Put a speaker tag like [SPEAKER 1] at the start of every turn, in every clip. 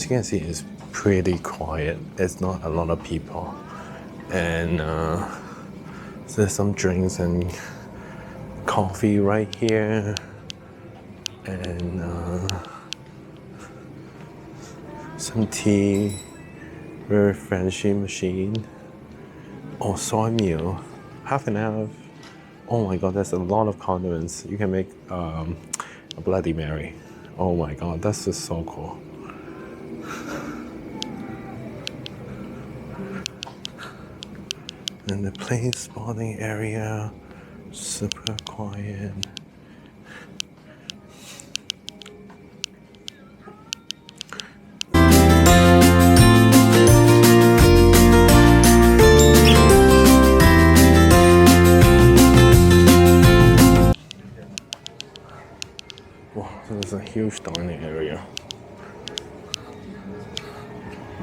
[SPEAKER 1] you can see, it's pretty quiet. It's not a lot of people. And there's some drinks and coffee right here. And some tea, very fancy machine. Oh, soy meal, half and half. Oh my god, that's a lot of condiments. You can make a Bloody Mary. Oh my god, that's just so cool. And the plane spotting area, super quiet. Wow, there's a huge dining area.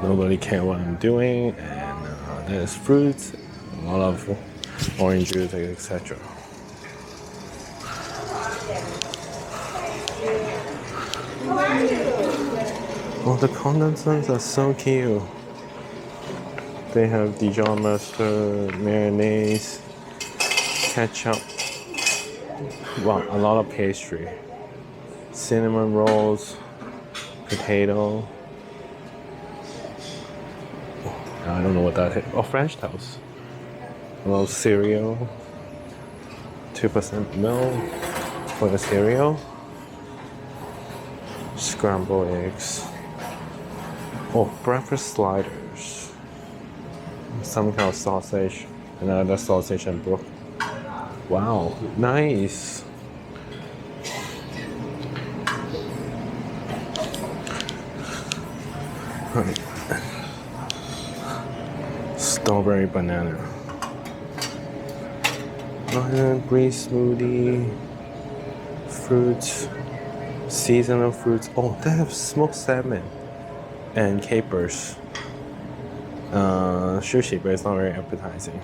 [SPEAKER 1] Nobody cares what I'm doing, and there's fruits, a lot of orange juice, etc. Oh, the condiments are so cute. They have Dijon mustard, mayonnaise, ketchup. Wow, a lot of pastry. Cinnamon rolls, potato. Oh, I don't know what that is. Oh, French toast. A little cereal. 2% milk for the cereal. Scrambled eggs. Oh, breakfast sliders. Some kind of sausage. Another sausage and brook. Wow, nice. Right. Strawberry banana. Green smoothie. Fruits. Seasonal fruits. Oh, they have smoked salmon and capers. Sushi, but it's not very appetizing.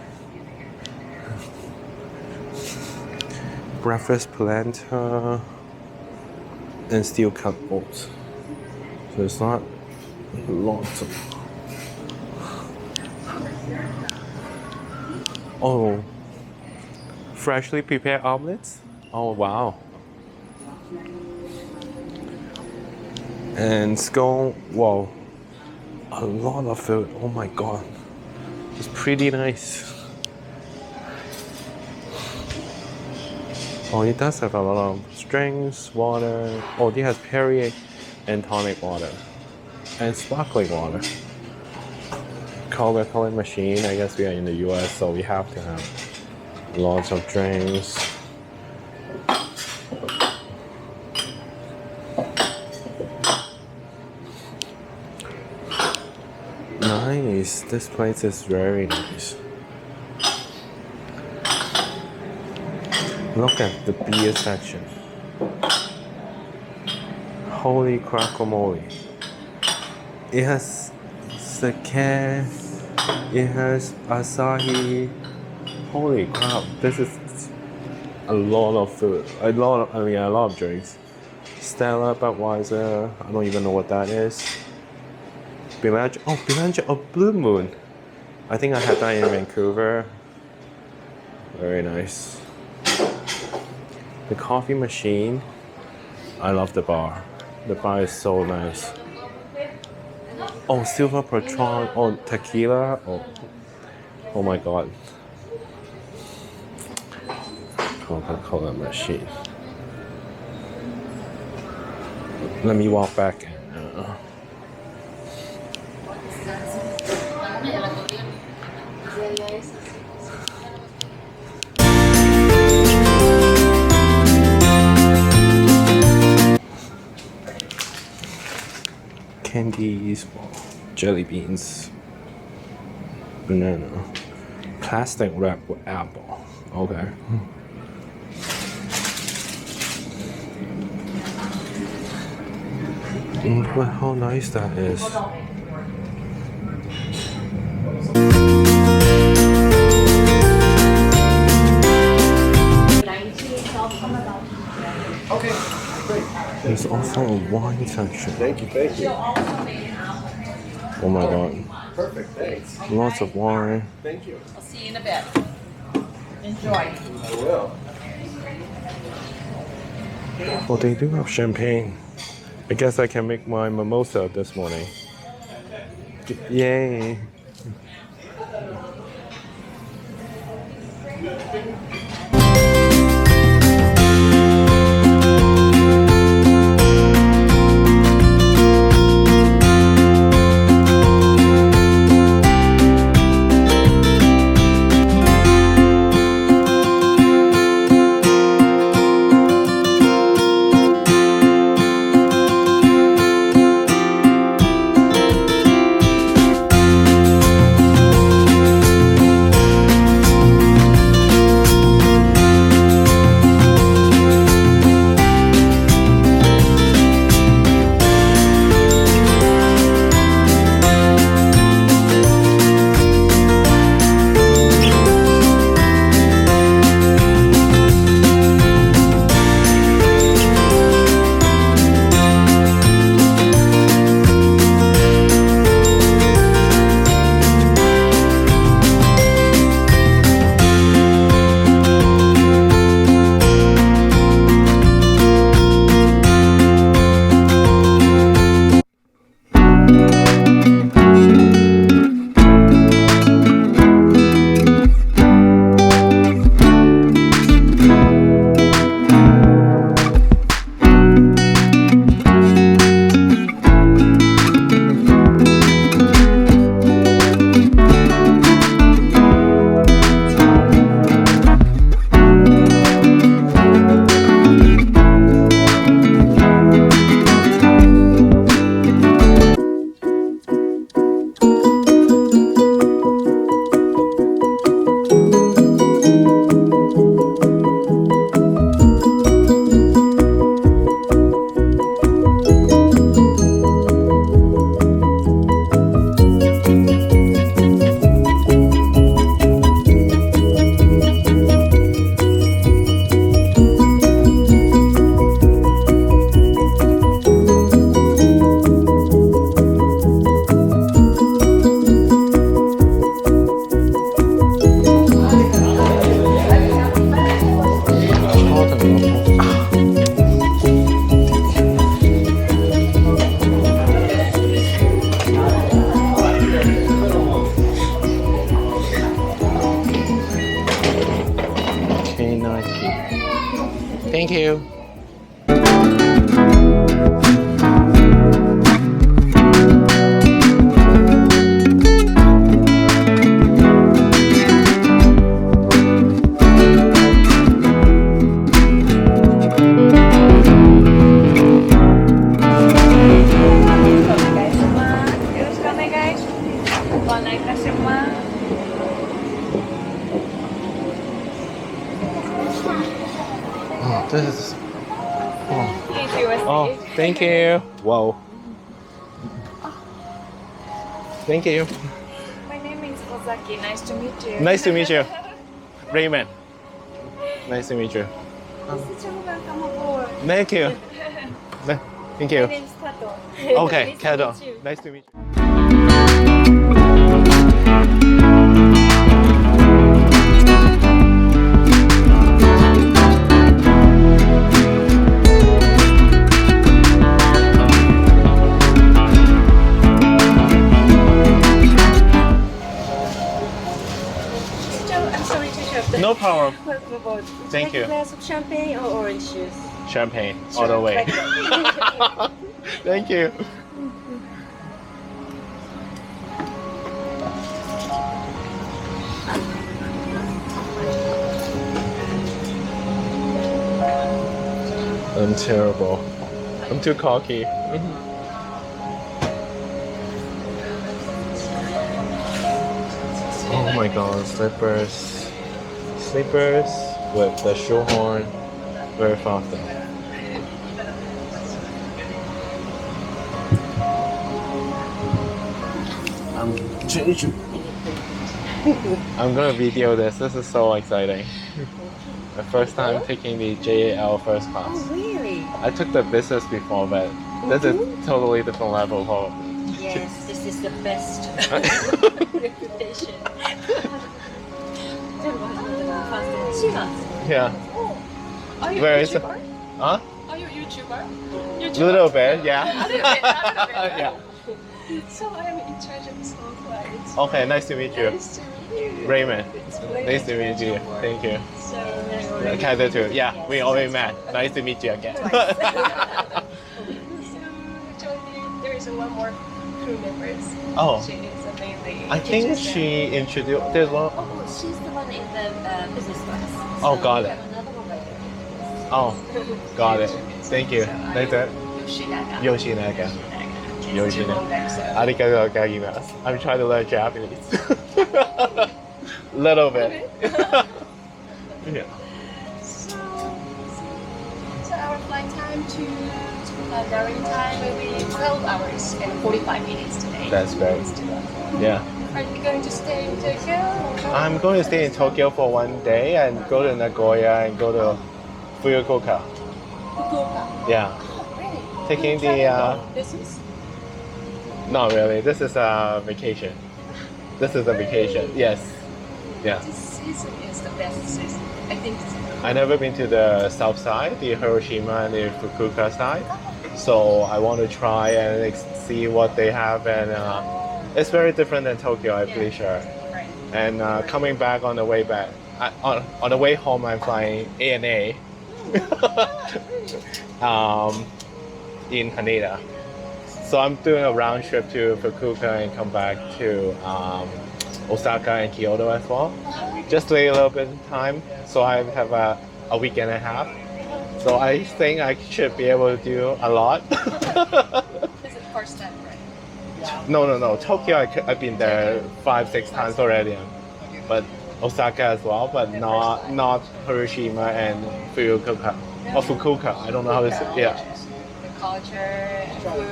[SPEAKER 1] Breakfast polenta and steel cut oats. So it's not lots of. Oh, freshly prepared omelets. Oh wow. And scone. Whoa, a lot of food. Oh my god, it's pretty nice. Oh, it does have a lot of drinks, water. Oh, it has Perrier and tonic water and sparkling water. Coca-Cola machine. I guess we are in the US, so we have to have lots of drinks. Nice. This place is very nice. Look at the beer section. Holy guacamole. It has sake, it has Asahi. Holy crap, this is a lot of food. A lot of drinks. Stella, Budweiser, I don't even know what that is. Belanger of Blue Moon. I think I had that in Vancouver. Very nice. The coffee machine. I love the bar. The bar is so nice. Oh, silver Patron. Oh, tequila. Oh my god. Coca-Cola machine. Let me walk back. Candies, jelly beans, banana, plastic wrap with apple. Okay. Look at how nice that is.
[SPEAKER 2] Okay, great.
[SPEAKER 1] There's also a wine section.
[SPEAKER 2] Thank you.
[SPEAKER 1] Oh my god.
[SPEAKER 2] Perfect, thanks.
[SPEAKER 1] Lots of wine.
[SPEAKER 2] Thank you.
[SPEAKER 3] I'll see you in a bit. Enjoy.
[SPEAKER 2] I will.
[SPEAKER 1] Oh, they do have champagne. I guess I can make my mimosa this morning. Yay. NRT. Thank you. Oh, this is. Oh, thank you. Whoa. Thank you.
[SPEAKER 4] My name is Ozaki. Nice to meet you.
[SPEAKER 1] Nice to meet you. Raymond. Nice to meet you.
[SPEAKER 4] Please welcome aboard.
[SPEAKER 1] Thank you. Thank you.
[SPEAKER 4] My name is Kato.
[SPEAKER 1] Okay,
[SPEAKER 4] Nice to
[SPEAKER 1] Kato.
[SPEAKER 4] meet you.
[SPEAKER 1] Nice to meet you.
[SPEAKER 4] I'm sorry to interrupt.
[SPEAKER 1] No problem.
[SPEAKER 4] Welcome aboard.
[SPEAKER 1] Thank you.
[SPEAKER 4] A glass of champagne or orange juice?
[SPEAKER 1] Champagne all the way. Thank you. I'm terrible. I'm too cocky. Oh my god, slippers. Slippers with the shoehorn. Very fast though. I'm changing. I'm gonna video this. This is so exciting. The first time taking the JL first class.
[SPEAKER 4] Oh, really?
[SPEAKER 1] I took the business before, but this is totally different level.
[SPEAKER 4] Yes, this is the best reputation.
[SPEAKER 1] Yeah.
[SPEAKER 3] Are you
[SPEAKER 1] Where
[SPEAKER 3] a
[SPEAKER 1] is it?
[SPEAKER 3] YouTuber?
[SPEAKER 1] Huh?
[SPEAKER 3] Are you a YouTuber?
[SPEAKER 1] Little bit, yeah.
[SPEAKER 3] Yeah.
[SPEAKER 1] Yeah.
[SPEAKER 4] So I'm in charge of this whole flight.
[SPEAKER 1] Okay, nice to meet you.
[SPEAKER 4] Nice to meet you.
[SPEAKER 1] Raymond.
[SPEAKER 4] Pleasure
[SPEAKER 1] Nice to meet you. Thank you.
[SPEAKER 4] So,
[SPEAKER 1] Kaiser too. Yeah, we already met. Nice to meet you again.
[SPEAKER 4] so actually, there is one more crew member.
[SPEAKER 1] Oh.
[SPEAKER 4] She is amazing.
[SPEAKER 1] I think she introduced. There's one.
[SPEAKER 4] Oh, she's the one in the business class.
[SPEAKER 1] Oh,
[SPEAKER 4] So
[SPEAKER 1] got
[SPEAKER 4] we
[SPEAKER 1] it.
[SPEAKER 4] have another one right there.
[SPEAKER 1] Oh, got it. Thank you. Nice to
[SPEAKER 3] Yoshinaga.
[SPEAKER 1] Yoshinaga.
[SPEAKER 3] Yoshinaga.
[SPEAKER 1] Yoshinaga. Arigatou gozaimasu. I'm trying to learn Japanese. Little bit. Yeah.
[SPEAKER 3] So our flight time to Narita will be 12 hours and 45 minutes today.
[SPEAKER 1] That's great. Yeah.
[SPEAKER 3] Are you going to stay in Tokyo?
[SPEAKER 1] I'm going to stay in Tokyo for one day and go to Nagoya and go to Fukuoka.
[SPEAKER 3] Fukuoka.
[SPEAKER 1] Yeah.
[SPEAKER 3] Really?
[SPEAKER 1] Taking the
[SPEAKER 3] business?
[SPEAKER 1] not really. This is a vacation. This is a vacation. Yes. Yeah.
[SPEAKER 3] This season is the best season. I think so.
[SPEAKER 1] I never been to the south side, the Hiroshima and the Fukuoka side. So I want to try and see what they have, and it's very different than Tokyo, I'm pretty sure.
[SPEAKER 3] Right.
[SPEAKER 1] And coming back on the way back, on the way home, I'm flying ANA in Haneda. So I'm doing a round trip to Fukuoka and come back to Osaka and Kyoto as well. Just to take a little bit of time, so I have a week and a half. So I think I should be able to do a lot.
[SPEAKER 3] This is the first time, right?
[SPEAKER 1] No. Tokyo, I've been there 5-6 times already, but Osaka as well, but not Hiroshima and Fukuoka. Or Fukuoka, I don't know how to say. Yeah,
[SPEAKER 3] The culture, food,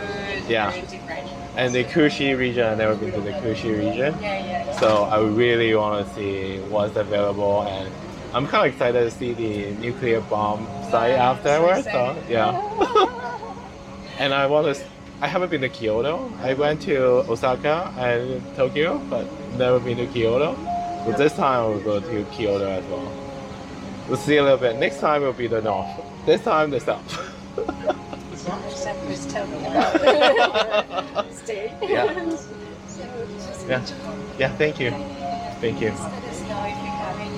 [SPEAKER 1] Yeah.
[SPEAKER 3] very different.
[SPEAKER 1] and the Kushi region. I've never been to the Kushi region,
[SPEAKER 3] Yeah.
[SPEAKER 1] so I really want to see what's available, and I'm kind of excited to see the nuclear bomb site afterwards. So yeah. And I haven't been to Kyoto. I went to Osaka and Tokyo, but never been to Kyoto. So this time I will go to Kyoto as well. We'll see a little bit. Next time will be the north. This time the south.
[SPEAKER 3] Except please tell me about stay.
[SPEAKER 1] Yeah.
[SPEAKER 3] So just
[SPEAKER 1] Yeah. Yeah. Thank you. Thank you.
[SPEAKER 3] let us know if you have any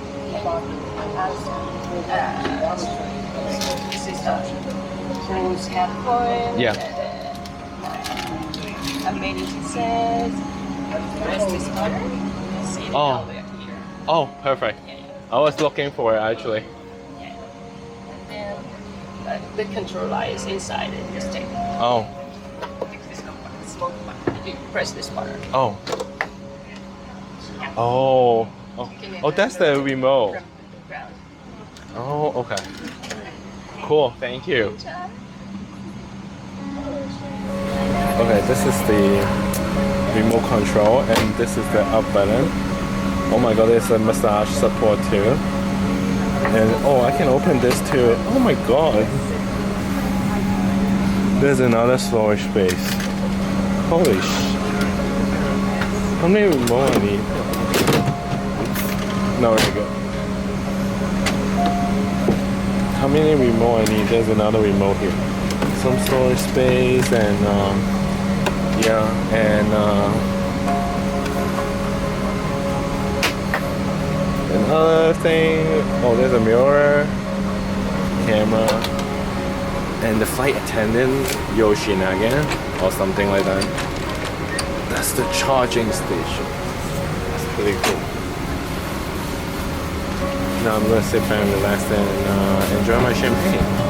[SPEAKER 3] who's headphone.
[SPEAKER 1] Yeah.
[SPEAKER 3] Amazing says. Press this button. See it
[SPEAKER 1] Oh.
[SPEAKER 3] all the way up here.
[SPEAKER 1] Oh, perfect.
[SPEAKER 3] Yeah.
[SPEAKER 1] I was looking for it actually.
[SPEAKER 3] And then the controller is inside it. Just take
[SPEAKER 1] Oh.
[SPEAKER 3] this smoke button. You press this button.
[SPEAKER 1] Oh. Oh. Oh, that's the remote.
[SPEAKER 3] From the ground.
[SPEAKER 1] Oh, okay. Cool. Thank you. Okay, this is the remote control, and this is the up button. Oh my god, there's a massage support too. And oh, I can open this too. Oh my god. There's another storage space. Holy sh. How many remote I need? No, there you go. How many remote I need? There's another remote here. Some storage space and yeah, and another thing. Oh, there's a mirror, camera, and the flight attendant Yoshinaga or something like that. That's the charging station. That's pretty cool. Now I'm gonna sit back and relax and enjoy my champagne.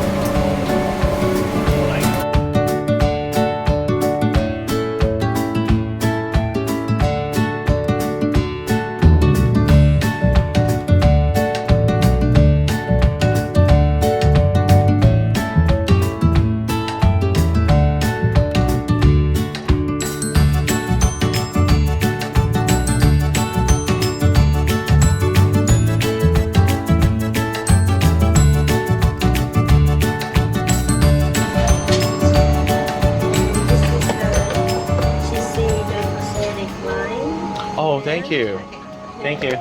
[SPEAKER 1] Thank you. Thank you.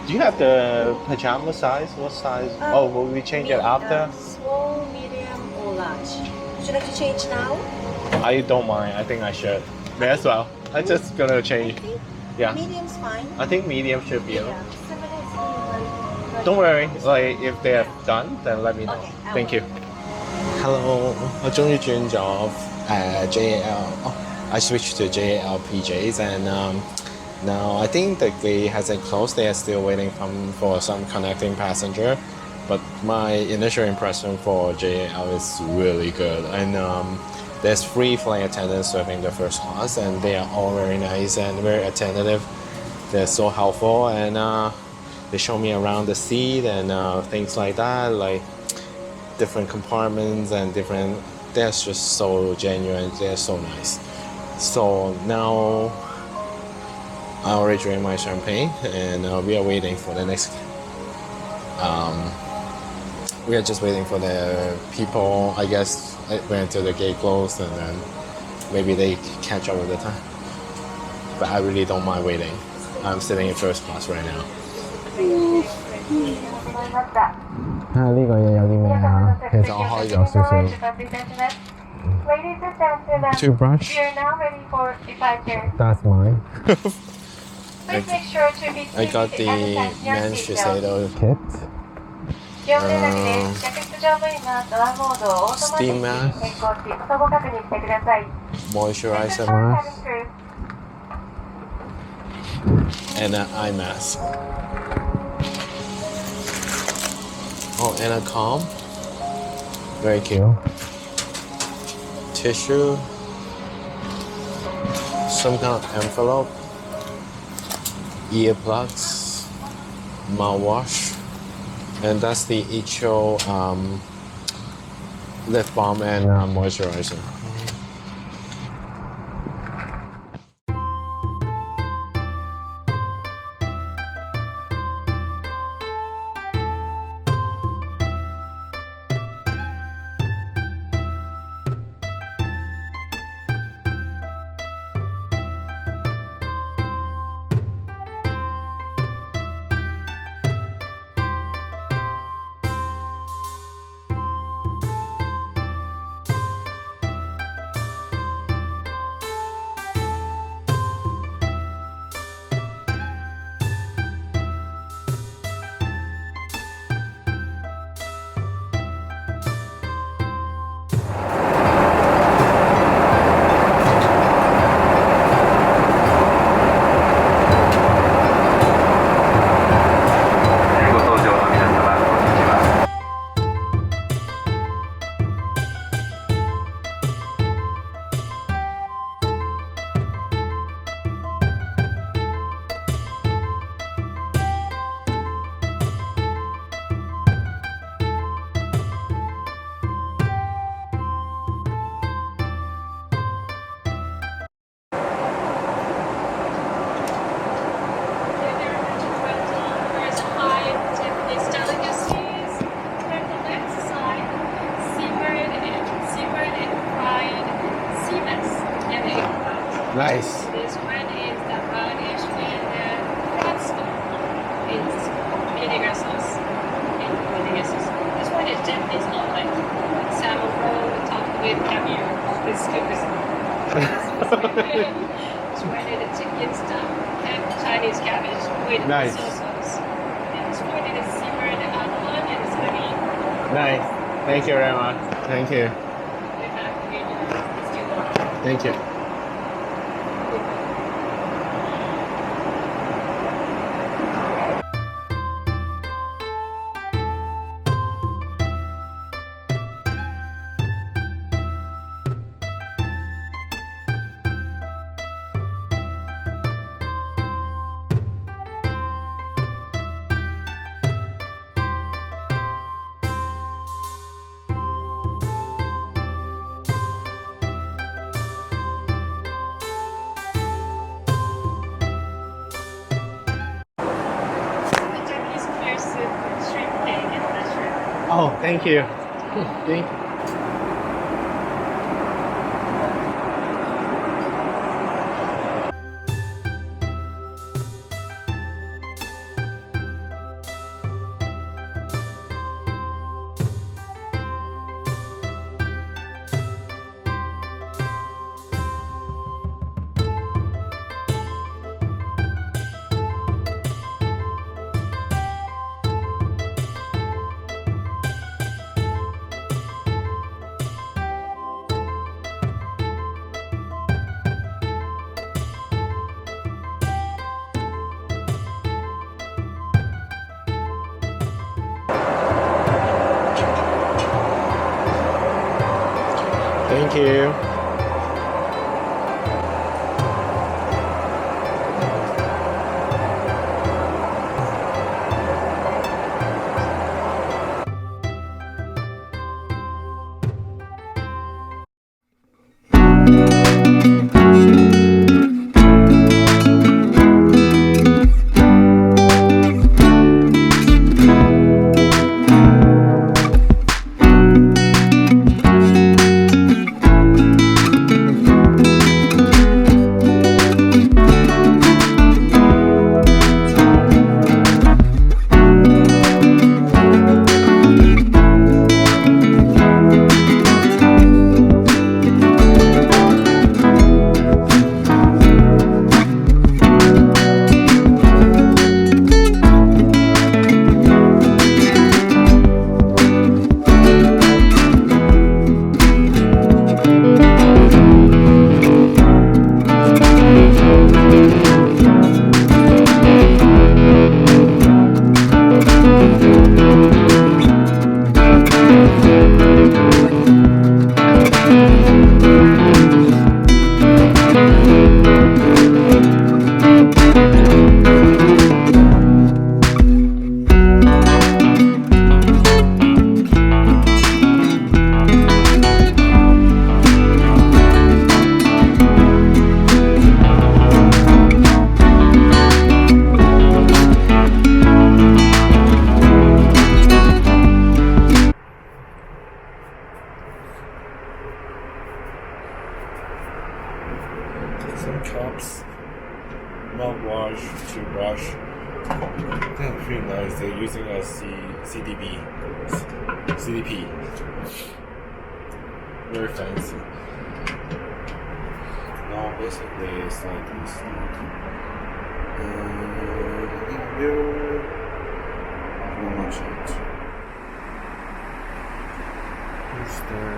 [SPEAKER 1] Do you have the pajama size? What size? Oh, will we change it after?
[SPEAKER 5] Small, medium, or large. Would you like to change now?
[SPEAKER 1] I don't mind. I think I should. May as well. I'm just gonna change. Yeah.
[SPEAKER 5] Medium's fine.
[SPEAKER 1] I think medium should be enough.
[SPEAKER 5] Yeah. 7 is like
[SPEAKER 1] Don't worry. Like if they're done, then let me know.
[SPEAKER 5] Okay, I
[SPEAKER 1] Thank
[SPEAKER 5] will.
[SPEAKER 1] you. Hello. 我終於轉咗JL. Oh, I switched to JL PJs and now I think the gate hasn't closed. They are still waiting for some connecting passenger. But my initial impression for JL is really good. And there's 3 flight attendants serving the first class, and they are all very nice and very attentive. They're so helpful, and they show me around the seat and things like that, like different compartments and different. They're just so genuine. They're so nice. So now I already drank my champagne, and we are waiting for the next. We are just waiting for the people. I guess wait until the gate closed, and then maybe they catch up with the time. But I really don't mind waiting. I'm sitting in first class right now. 睇下呢個嘢有啲咩啊？其實我開咗少少。Toothbrush.
[SPEAKER 3] We are now ready for departure.
[SPEAKER 1] That's mine.
[SPEAKER 3] Please make sure to be
[SPEAKER 1] I got the
[SPEAKER 3] seated
[SPEAKER 1] Shiseido kit.
[SPEAKER 3] 基本連絡で客室乗務員のドアモードをオートマチックに変更し、相互確認してください。
[SPEAKER 1] Moisturizer
[SPEAKER 3] Cabin
[SPEAKER 1] mask
[SPEAKER 3] crew.
[SPEAKER 1] and an eye mask. Oh, and a comb. Very cute. Tissue. Some kind of envelope. Earplugs. Mouthwash. And that's the Icho lip balm and moisturizer. Nice.
[SPEAKER 3] This one is the garnish with Raycstyle. It's vinegar sauce and vinegar sauce. This one is Japanese omelet. Salmon roll topped with caviar. This is This one is the chicken stuff and Chinese cabbage with
[SPEAKER 1] Nice.
[SPEAKER 3] soy sauce. And this one is simmered onion and honey.
[SPEAKER 1] Nice. Thank you very much. Thank you.
[SPEAKER 3] We have vinegar.
[SPEAKER 1] Thank you. Oh, thank you. Thank you. Thank you. Some cups, mouthwash, toothbrush. That's pretty nice. They're using a CDP. Very fancy. Now basically it's like this. Here, not much it. Who's there?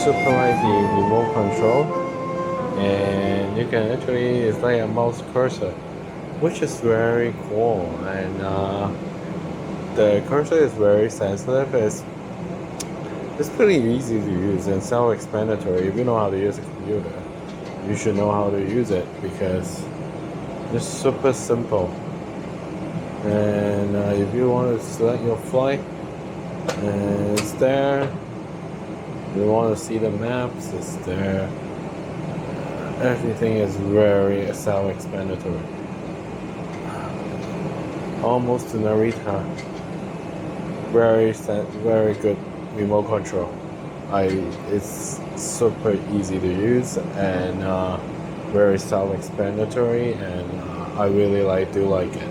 [SPEAKER 1] Super like the remote control, and you can actually, it's like a mouse cursor, which is very cool. And the cursor is very sensitive. It's pretty easy to use and self-explanatory. If you know how to use a computer, you should know how to use it because it's super simple. And if you want to select your flight, and it's there. you want to see the maps, it's there. Everything is very self-explanatory. Almost to Narita. Very good remote control. It's super easy to use and very self-explanatory, and I really do like it.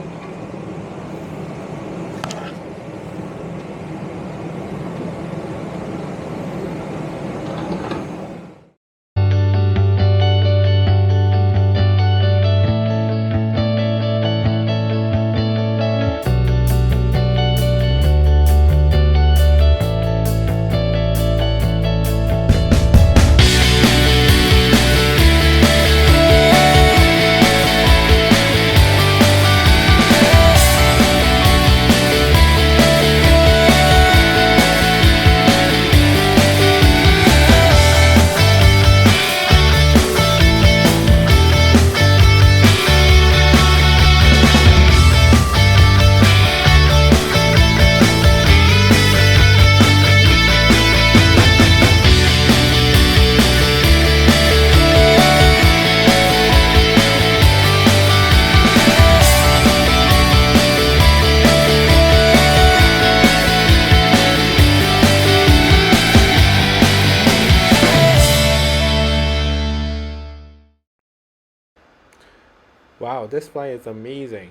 [SPEAKER 1] Wow, this flight is amazing.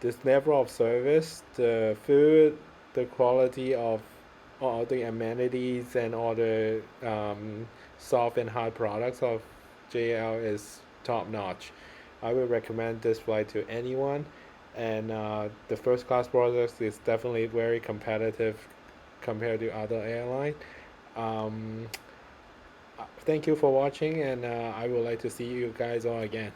[SPEAKER 1] This level of service, the food, the quality of all the amenities, and all the soft and hard products of JL is top notch. I would recommend this flight to anyone, and the first class products is definitely very competitive compared to other airline. Thank you for watching, and I would like to see you guys all again.